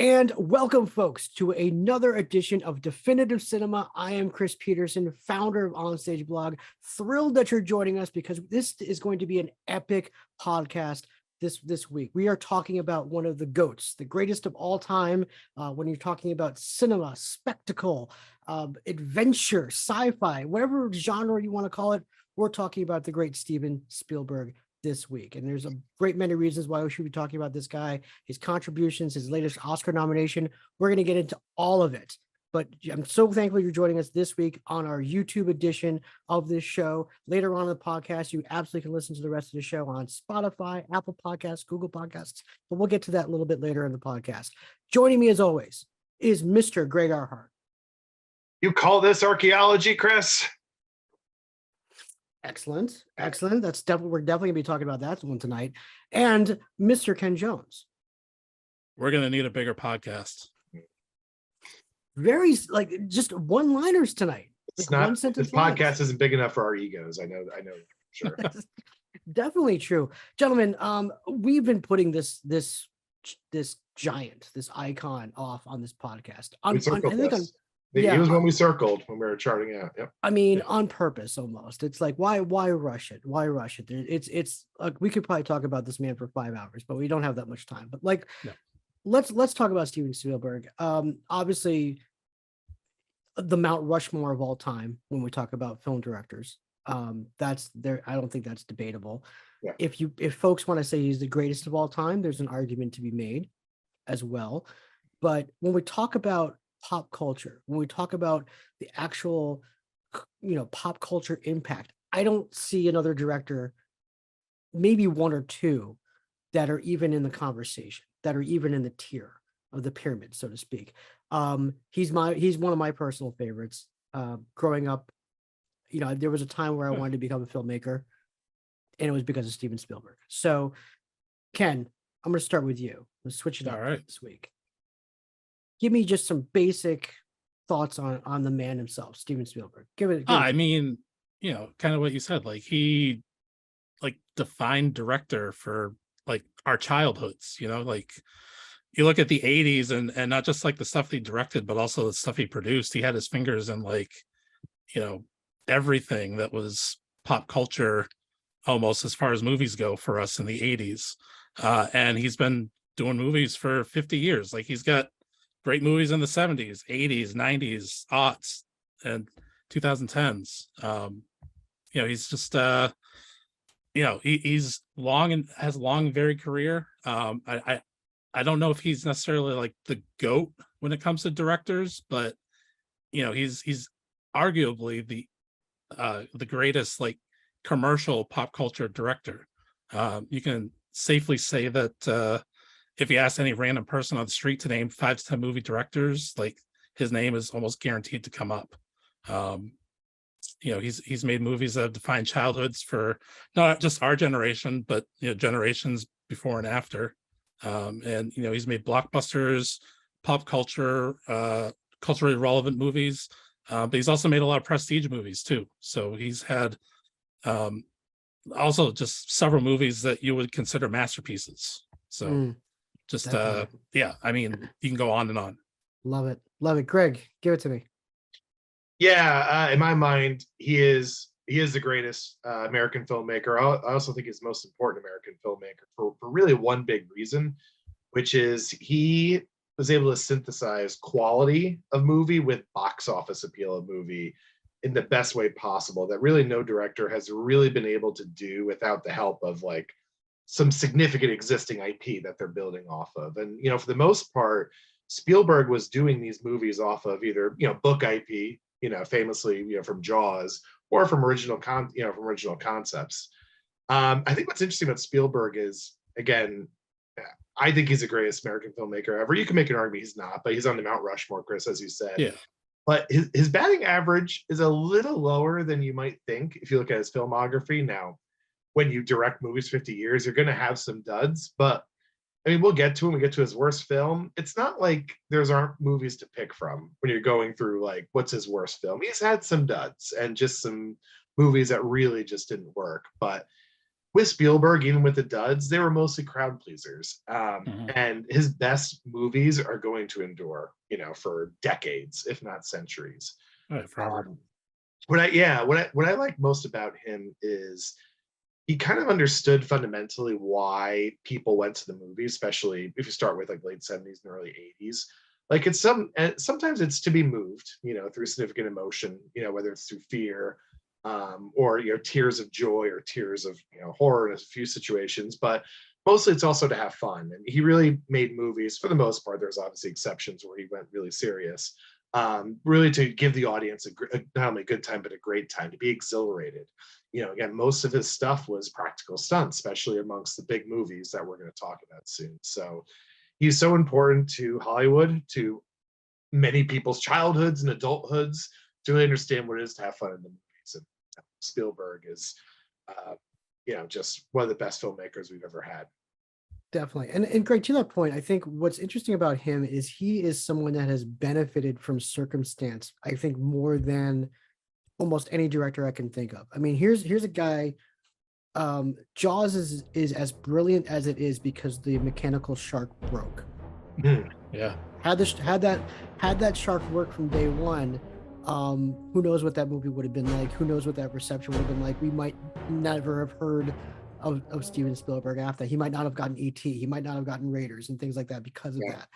And welcome, folks, to another edition of Definitive Cinema. I am Chris Peterson, founder of Onstage Blog. Thrilled that you're joining us because this is going to be an epic podcast this week. We are talking about one of the GOATs, the greatest of all time. When you're talking about cinema, spectacle, adventure, sci-fi, whatever genre you want to call it, we're talking about the great Steven Spielberg this week. And there's a great many reasons why we should be talking about this guy, his contributions, his latest Oscar nomination. We're going to get into all of it. But I'm so thankful you're joining us this week on our YouTube edition of this show. Later on in the podcast, you absolutely can listen to the rest of the show on Spotify, Apple Podcasts, Google Podcasts. But we'll get to that a little bit later in the podcast. Joining me as always is Mr. Greg Arhart. You call this archaeology, Chris? Excellent. That's definitely, we're definitely gonna be talking about that one tonight. And Mr. Ken Jones. We're gonna need a bigger podcast. Very just one-liners tonight. It's not. This podcast isn't big enough for our egos. I know. Sure. Definitely true, gentlemen. We've been putting this giant, this icon off on this podcast. He was when we circled when we were charting out. Yep. I mean, on purpose almost. It's like, why rush it? Why rush it? It's like, we could probably talk about this man for 5 hours, but we don't have that much time. But let's talk about Steven Spielberg. Obviously, the Mount Rushmore of all time when we talk about film directors. That's there. I don't think that's debatable. Yeah. If folks want to say he's the greatest of all time, there's an argument to be made as well. But when we talk about pop culture, when we talk about the actual, pop culture impact, I don't see another director, maybe one or two, that are even in the conversation, that are even in the tier of the pyramid, so to speak. He's one of my personal favorites. Growing up, there was a time where I wanted to become a filmmaker, and it was because of Steven Spielberg. So, Ken, I'm going to start with you. Let's switch it up this week. Give me just some basic thoughts on the man himself, Steven Spielberg. I mean, kind of what you said. Like, he defined director for our childhoods. Like, you look at the 80s and not just the stuff he directed, but also the stuff he produced. He had his fingers in everything that was pop culture, almost as far as movies go for us in the 80s. And he's been doing movies for 50 years. He's got great movies in the 70s, 80s, 90s, aughts, and 2010s. He's just, he's long and has a long, varied career. I don't know if he's necessarily the GOAT when it comes to directors, but he's arguably the greatest commercial pop culture director. You can safely say that if you ask any random person on the street to name 5 to 10 movie directors, his name is almost guaranteed to come up. He's made movies that have defined childhoods for not just our generation, but generations before and after. And he's made blockbusters, pop culture, culturally relevant movies, but he's also made a lot of prestige movies too. So he's had also just several movies that you would consider masterpieces. So I mean, you can go on and on. Love it. Greg, give it to me. Yeah, in my mind, he is the greatest American filmmaker. I also think he's the most important American filmmaker for really one big reason, which is he was able to synthesize quality of movie with box office appeal of movie in the best way possible that really no director has really been able to do without the help of some significant existing IP that they're building off of. And for the most part, Spielberg was doing these movies off of either book IP, famously from Jaws, or from original concepts. I think what's interesting about Spielberg is, again, I think he's the greatest American filmmaker ever. You can make an argument he's not, but he's on the Mount Rushmore, Chris, as you said. Yeah. But his batting average is a little lower than you might think if you look at his filmography. Now, when you direct movies 50 years, you're going to have some duds, but I mean, we'll get to him. We get to his worst film. It's not like there's aren't movies to pick from when you're going through what's his worst film. He's had some duds and just some movies that really just didn't work. But with Spielberg, even with the duds, they were mostly crowd pleasers. And his best movies are going to endure, for decades, if not centuries. Forever. What I like most about him is he kind of understood fundamentally why people went to the movie, especially if you start with like late 70s and early 80s. Like sometimes it's to be moved, through significant emotion, whether it's through fear, or tears of joy or tears of horror in a few situations, but mostly it's also to have fun. And he really made movies, for the most part. There's obviously exceptions where he went really serious, really to give the audience not only a good time but a great time, to be exhilarated. Again, most of his stuff was practical stunts, especially amongst the big movies that we're going to talk about soon. So he's so important to Hollywood, to many people's childhoods and adulthoods, to really understand what it is to have fun in the movies. And Spielberg is, just one of the best filmmakers we've ever had. Definitely. And Greg, to that point, I think what's interesting about him is he is someone that has benefited from circumstance, I think, more than almost any director I can think of. I mean, here's a guy, Jaws is as brilliant as it is because the mechanical shark broke. Yeah. Had that shark worked from day one, who knows what that movie would have been like? Who knows what that reception would have been like? We might never have heard of Steven Spielberg after. He might not have gotten E.T. He might not have gotten Raiders and things like that because of that.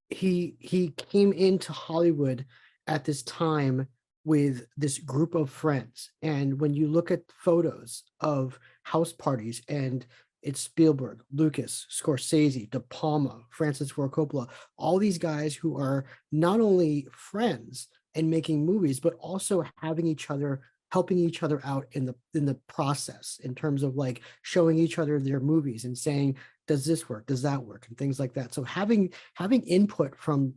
He came into Hollywood at this time with this group of friends. And when you look at photos of house parties, and it's Spielberg, Lucas, Scorsese, De Palma, Francis Ford Coppola, all these guys who are not only friends and making movies, but also helping each other out in the process, in terms of like showing each other their movies and saying, does this work? Does that work? And things like that. So having input from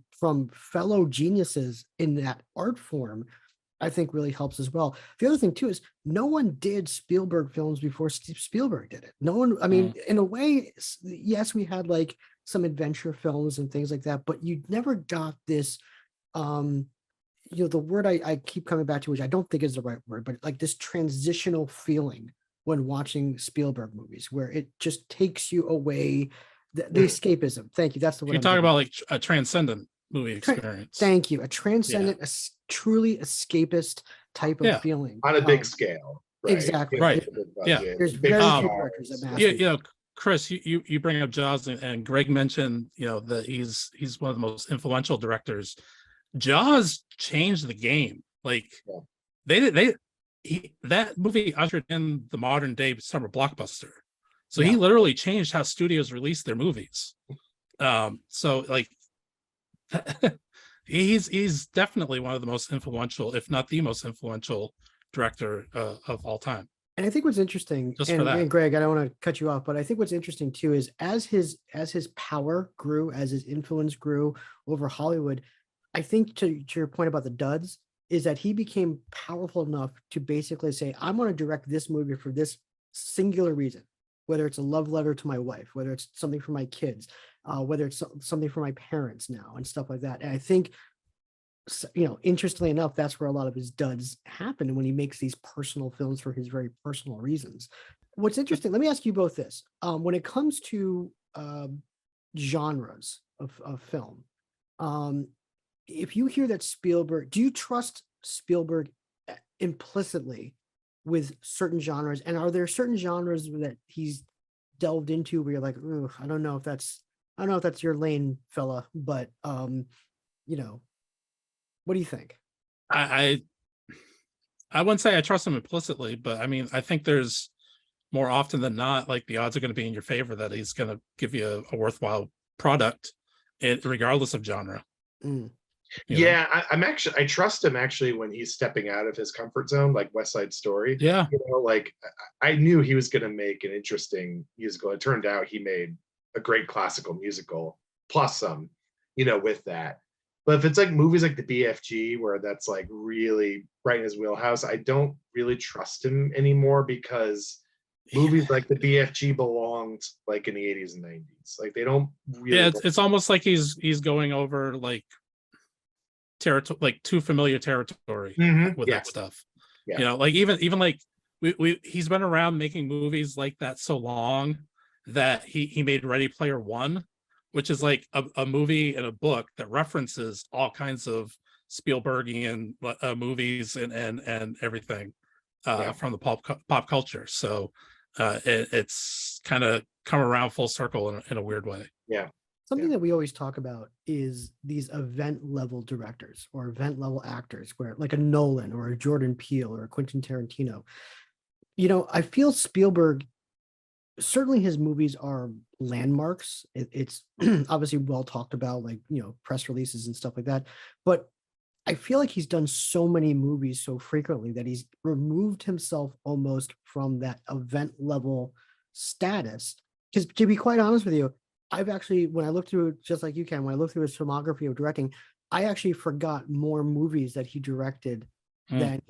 fellow geniuses in that art form, I think really helps as well. The other thing too is no one did Spielberg films before Spielberg did it. No one, I mean, in a way, yes, we had like some adventure films and things like that, but you never got this, the word I keep coming back to, which I don't think is the right word, but like this transitional feeling when watching Spielberg movies, where it just takes you away, the escapism. Thank you. That's the word. You're talking about like a transcendent movie experience. Thank you. A transcendent, a truly escapist type of feeling on a big scale. Right? Exactly. Right. There's very few directors that master. Chris, you bring up Jaws, and Greg mentioned, that he's one of the most influential directors. Jaws changed the game. Like that movie ushered in the modern day summer blockbuster. So he literally changed how studios release their movies. So like he's definitely one of the most influential, if not the most influential director of all time. And I think what's interesting, and Greg, I don't want to cut you off, but I think what's interesting too is as his power grew, as his influence grew over Hollywood, I think to your point about the duds, is that he became powerful enough to basically say, I'm going to direct this movie for this singular reason, whether it's a love letter to my wife, whether it's something for my kids, whether it's something for my parents now and stuff like that. And I think, interestingly enough, that's where a lot of his duds happen, when he makes these personal films for his very personal reasons. What's interesting, let me ask you both this. When it comes to genres of film, if you hear that Spielberg, do you trust Spielberg implicitly with certain genres? And are there certain genres that he's delved into where you're like, I don't know if that's your lane, fella, but what do you think? I wouldn't say I trust him implicitly, but I mean, I think there's more often than not, like the odds are going to be in your favor that he's going to give you a worthwhile product, regardless of genre. I trust him actually when he's stepping out of his comfort zone, like West Side Story. Like I knew he was going to make an interesting musical. It turned out he made a great classical musical plus some, with that. But if it's like movies like the BFG, where that's like really right in his wheelhouse, I don't really trust him anymore, because movies like the BFG belonged like in the 80s and 90s. Like they don't really. It's almost like he's going over like territory, like too familiar territory with that stuff. Like even like he's been around making movies like that so long that he made Ready Player One, which is like a movie and a book that references all kinds of Spielbergian movies and everything from the pop culture. So it's kind of come around full circle in a weird way. Yeah. Something that we always talk about is these event level directors or event level actors, where like a Nolan or a Jordan Peele or a Quentin Tarantino. You know, I feel Spielberg, certainly his movies are landmarks. It's obviously well talked about, like, you know, press releases and stuff like that. But I feel like he's done so many movies so frequently that he's removed himself almost from that event level status. Because to be quite honest with you, I've actually, when I looked through, just like you can, when I looked through his filmography of directing, I actually forgot more movies that he directed than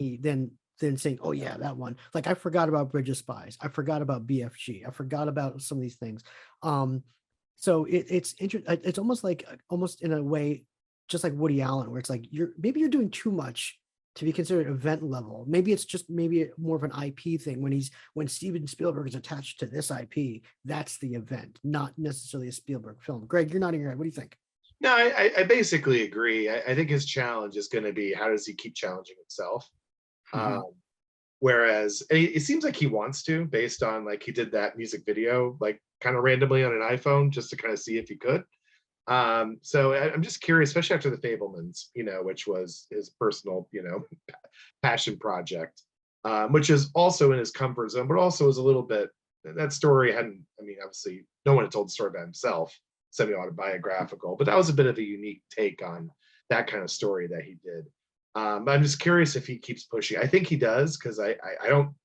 saying, oh yeah, that one. Like I forgot about Bridge of Spies. I forgot about BFG. I forgot about some of these things. So it's interesting. It's almost like, almost in a way, just like Woody Allen, where it's like maybe you're doing too much to be considered event level. Maybe it's just more of an IP thing. When Steven Spielberg is attached to this IP, that's the event, not necessarily a Spielberg film. Greg, you're nodding your head. What do you think? No, I basically agree. I think his challenge is going to be, how does he keep challenging himself? Whereas it seems like he wants to, based on like he did that music video like kind of randomly on an iPhone just to kind of see if he could. So I'm just curious, especially after The Fabelmans, you know, which was his personal, you know, passion project, which is also in his comfort zone, but also is a little bit, that story hadn't, I mean, obviously no one had told the story about himself, semi-autobiographical, but that was a bit of a unique take on that kind of story that he did. But I'm just curious if he keeps pushing. I think he does, because I don't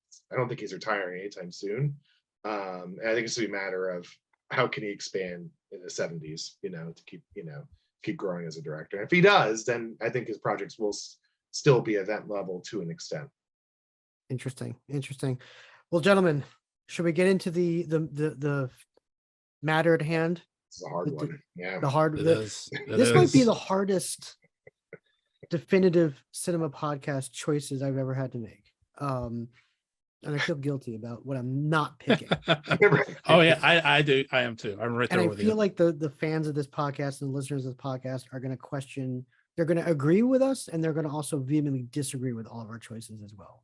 think he's retiring anytime soon. And I think it's a matter of how can he expand in the 70s, you know, to keep growing as a director. And if he does, then I think his projects will still be event level to an extent. Interesting. Well, gentlemen, should we get into the matter at hand? It's a hard one. Yeah. This might be the hardest definitive cinema podcast choices I've ever had to make. And I feel guilty about what I'm not picking. Oh yeah, I do. I am too. I'm right there with you. And I feel like the fans of this podcast and the listeners of this podcast are going to question. They're going to agree with us, and they're going to also vehemently disagree with all of our choices as well.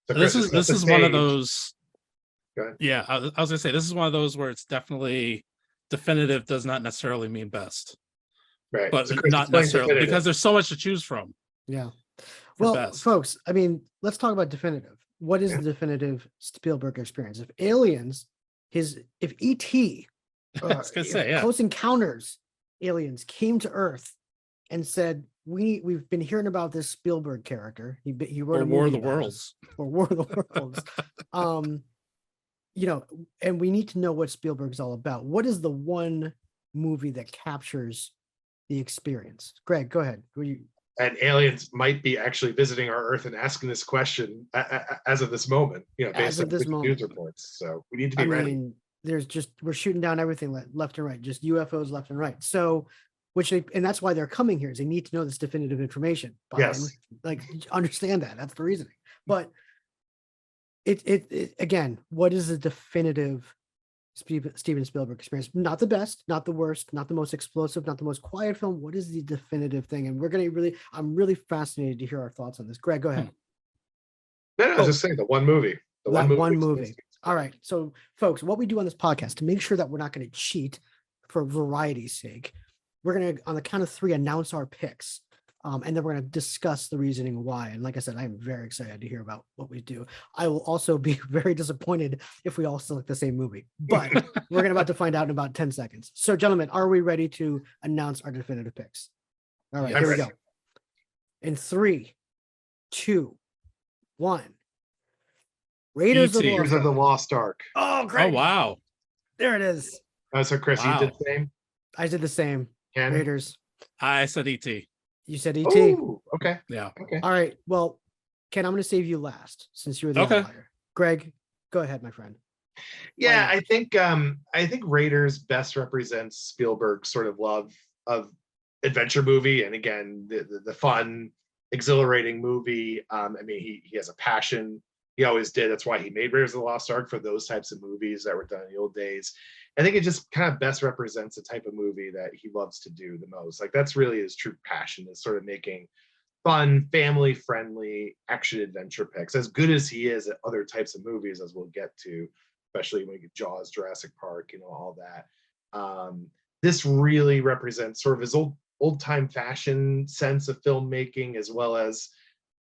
So this is one of those. Go ahead. Yeah, I was going to say, this is one of those where it's definitely definitive does not necessarily mean best. Right. But So not necessarily, because there's so much to choose from. Yeah. Well, folks, I mean, let's talk about definitive. What is the definitive Spielberg experience? If Aliens, if E.T., Close Encounters aliens came to Earth and said, we've been hearing about this Spielberg character. He wrote a movie War of the about Worlds. Or War of the Worlds. You know, and we need to know what Spielberg's all about. What is the one movie that captures the experience? Greg, go ahead. And aliens might be actually visiting our Earth and asking this question as of this moment, you know, based on news reports. So we need to be ready. We're shooting down everything left and right, just UFOs left and right. So, and that's why they're coming here, is they need to know this definitive information. Yes. Like, understand that. That's the reasoning. But it again, what is the definitive Steven Spielberg experience? Not the best, not the worst, not the most explosive, not the most quiet film. What is the definitive thing? And I'm really fascinated to hear our thoughts on this. Greg, go ahead. No, I was just saying the one movie. One movie. All right. So folks, what we do on this podcast to make sure that we're not going to cheat for variety's sake, we're going to, on the count of 3, announce our picks. And then we're going to discuss the reasoning why. And like I said, I am very excited to hear about what we do. I will also be very disappointed if we all select the same movie, but we're about to find out in about 10 seconds. So gentlemen, are we ready to announce our definitive picks? All right, here we go. In 3, 2, 1. Raiders of the Lost Ark. Oh, great. Oh, wow. There it is. So Chris, you did the same? I did the same. Ken? Raiders. I said E.T. You said E.T. Oh, okay. Yeah. Okay. All right. Well, Ken, I'm going to save you last since you were the outlier. Greg, go ahead, my friend. Yeah, I think Raiders best represents Spielberg's sort of love of adventure movie, and again, the fun, exhilarating movie. I mean, he has a passion he always did. That's why he made Raiders of the Lost Ark, for those types of movies that were done in the old days. I think it just kind of best represents the type of movie that he loves to do the most. Like that's really his true passion, is sort of making fun, family friendly action adventure picks. As good as he is at other types of movies, as we'll get to, especially when you get Jaws, Jurassic Park, all that. This really represents sort of his old time fashion sense of filmmaking, as well as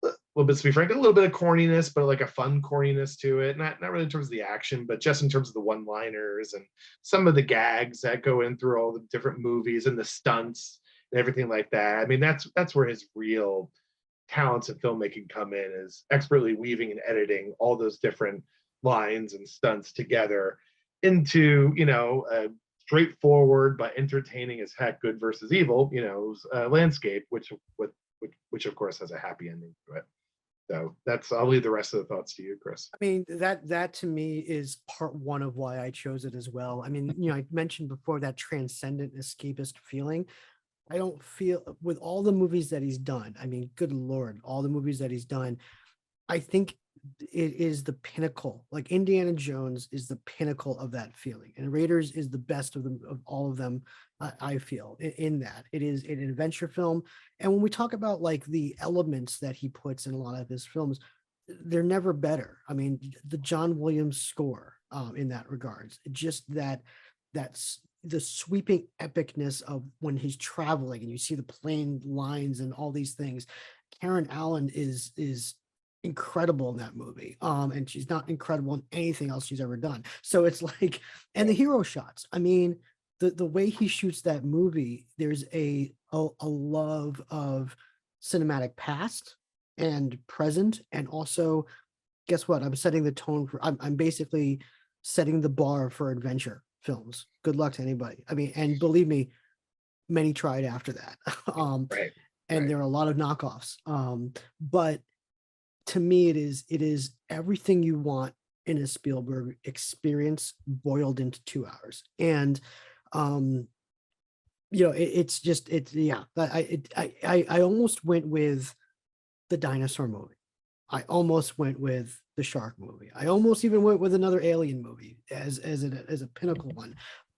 a little bit, to be frank, a little bit of corniness, but like a fun corniness to it. Not really in terms of the action, but just in terms of the one-liners and some of the gags that go in through all the different movies and the stunts and everything like that. I mean, that's where his real talents in filmmaking come in, is expertly weaving and editing all those different lines and stunts together into, a straightforward but entertaining as heck good versus evil, landscape, which of course has a happy ending to it. So I'll leave the rest of the thoughts to you, Chris. I mean, that to me is part one of why I chose it as well. I mean, I mentioned before that transcendent escapist feeling. I don't feel, with all the movies that he's done, I mean, good Lord, all the movies that he's done, I think it is the pinnacle. Like Indiana Jones is the pinnacle of that feeling, and Raiders is the best of them, of all of them. I feel in that it is an adventure film. And when we talk about like the elements that he puts in a lot of his films, they're never better. I mean, the John Williams score, in that regards, just that's the sweeping epicness of when he's traveling and you see the plane lines and all these things. Karen Allen is incredible in that movie, and she's not incredible in anything else she's ever done. So it's like, and the hero shots, I mean, the way he shoots that movie, there's a love of cinematic past and present, and also, guess what, I'm setting the tone for, I'm basically setting the bar for adventure films. Good luck to anybody. I mean, and believe me, many tried after that. Right. And there are a lot of knockoffs. But to me, it is everything you want in a Spielberg experience boiled into 2 hours. And I almost went with the dinosaur movie. I almost went with the shark movie. I almost even went with another alien movie as a pinnacle one.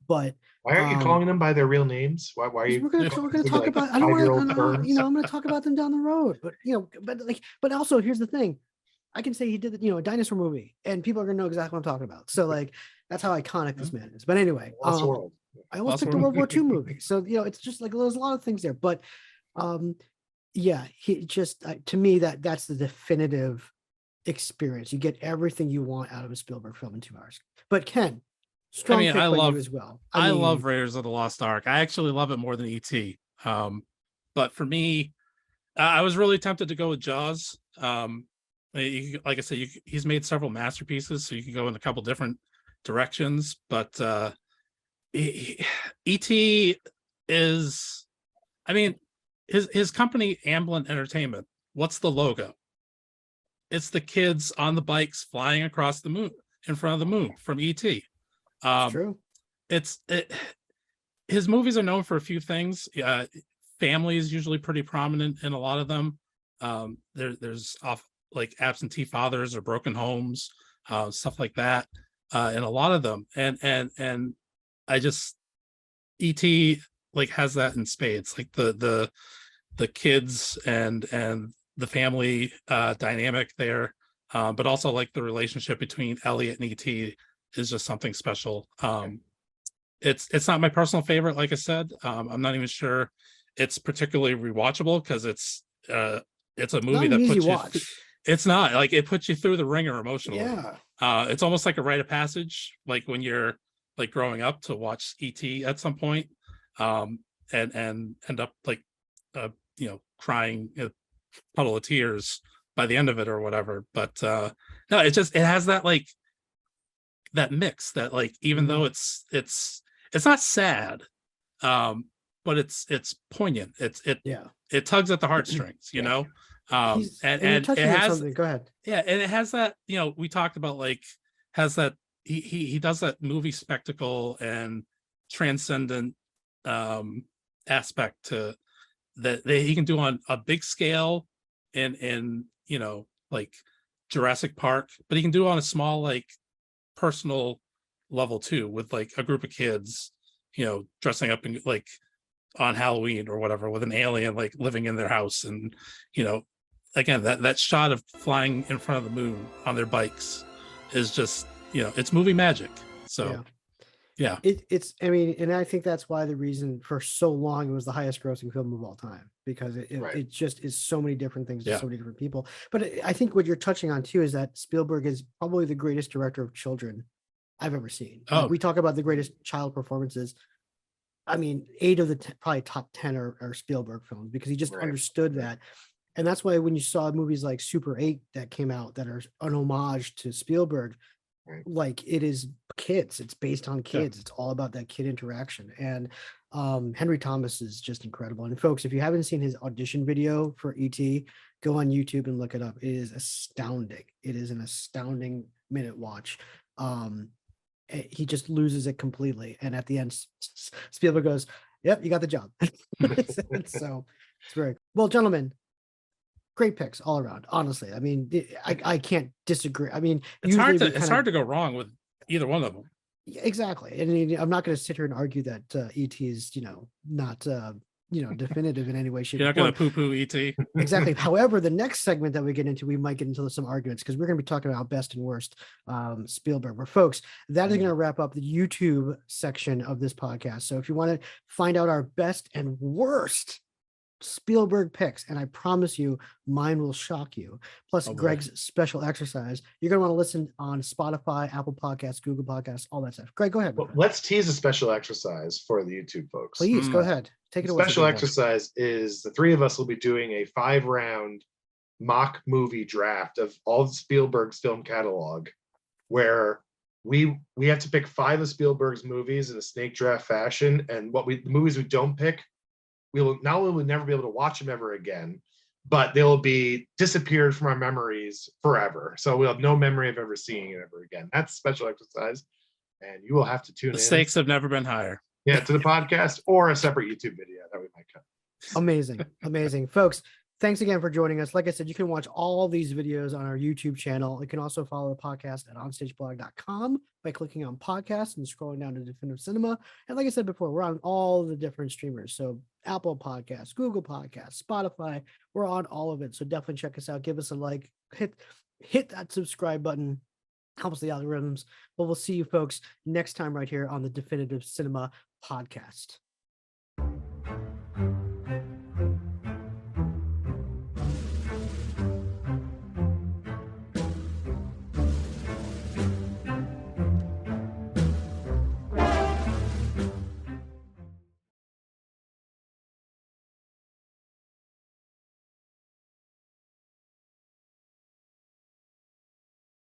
But why aren't you calling them by their real names? Why are you? We're gonna talk like about. I don't want to. terms? I'm going to talk about them down the road. But also here's the thing. I can say he did a dinosaur movie, and people are gonna know exactly what I'm talking about. So like that's how iconic this man is. But anyway, Lost World. I almost picked a World War II movie. So it's just like there's a lot of things there. But yeah, he just to me that's the definitive experience. You get everything you want out of a Spielberg film in 2 hours. But Ken, strong pick by you as well. I love Raiders of the Lost Ark. I actually love it more than E.T. But for me, I was really tempted to go with Jaws. Like I said, he's made several masterpieces, so you can go in a couple different directions. But E.T. is, I mean, his company, Amblin Entertainment. What's the logo? It's the kids on the bikes flying across the moon, in front of the moon, from E.T. True. His movies are known for a few things. Family is usually pretty prominent in a lot of them. There's like absentee fathers or broken homes, stuff like that, in a lot of them. And I just, E.T. like has that in spades, like the kids and the family dynamic there, but also like the relationship between Elliot and E.T. is just something special. It's not my personal favorite, like I said. I'm not even sure it's particularly rewatchable, because it's a movie that puts you. It's not like it puts you through the ringer emotionally. Yeah. It's almost like a rite of passage, like when you're like growing up to watch E.T. at some point, and end up like crying a puddle of tears by the end of it or whatever. But no, it has that like that mix that like, even though it's not sad, but it's poignant. It tugs at the heartstrings, you know. And it has something. Go ahead. Yeah, and it has that, we talked about, like, has that he does that movie spectacle and transcendent aspect to that he can do on a big scale, and like Jurassic Park, but he can do it on a small, like, personal level too, with like a group of kids, dressing up in like on Halloween or whatever with an alien like living in their house. And again, that shot of flying in front of the moon on their bikes is just, it's movie magic. So yeah. It's I mean, and I think that's why the reason for so long it was the highest grossing film of all time, because it just is so many different things to so many different people. But I think what you're touching on too is that Spielberg is probably the greatest director of children I've ever seen. Like, we talk about the greatest child performances. I mean, 8 of the probably top 10 are Spielberg films, because he just understood that. And that's why when you saw movies like Super 8 that came out that are an homage to Spielberg, like, it is kids, it's based on kids, it's all about that kid interaction. And Henry Thomas is just incredible. And folks, if you haven't seen his audition video for ET, go on YouTube and look it up. It is astounding. It is an astounding minute watch. He just loses it completely, and at the end Spielberg goes, "Yep, you got the job." So it's very well, gentlemen. Great picks all around. Honestly, I mean, I can't disagree. I mean, it's hard to go wrong with either one of them. Exactly, and I'm not going to sit here and argue that ET is, not definitive in any way, shape, You're not going to poo-poo ET. Exactly. However, the next segment that we get into, we might get into some arguments, because we're going to be talking about best and worst Spielberg. But folks, that is going to wrap up the YouTube section of this podcast. So if you want to find out our best and worst Spielberg picks, and I promise you mine will shock you, plus Greg's special exercise, you're going to want to listen on Spotify, Apple Podcasts, Google Podcasts, all that stuff. Greg, go ahead. Well, let's tease a special exercise for the YouTube folks. Please go ahead. Take it away. Special exercise is the 3 of us will be doing a 5-round mock movie draft of all of Spielberg's film catalog, where we have to pick 5 of Spielberg's movies in a snake draft fashion, and the movies we don't pick, we will not only will never be able to watch them ever again, but they'll be disappeared from our memories forever. So we'll have no memory of ever seeing it ever again. That's special exercise, and you will have to tune in. The stakes have never been higher. Yeah, to the podcast or a separate YouTube video that we might cut. Amazing, folks. Thanks again for joining us. Like I said, you can watch all these videos on our YouTube channel. You can also follow the podcast at onstageblog.com by clicking on podcasts and scrolling down to Definitive Cinema. And like I said before, we're on all the different streamers. So Apple Podcasts, Google Podcasts, Spotify, we're on all of it. So definitely check us out. Give us a like, hit that subscribe button. Helps the algorithms. But we'll see you folks next time right here on the Definitive Cinema podcast.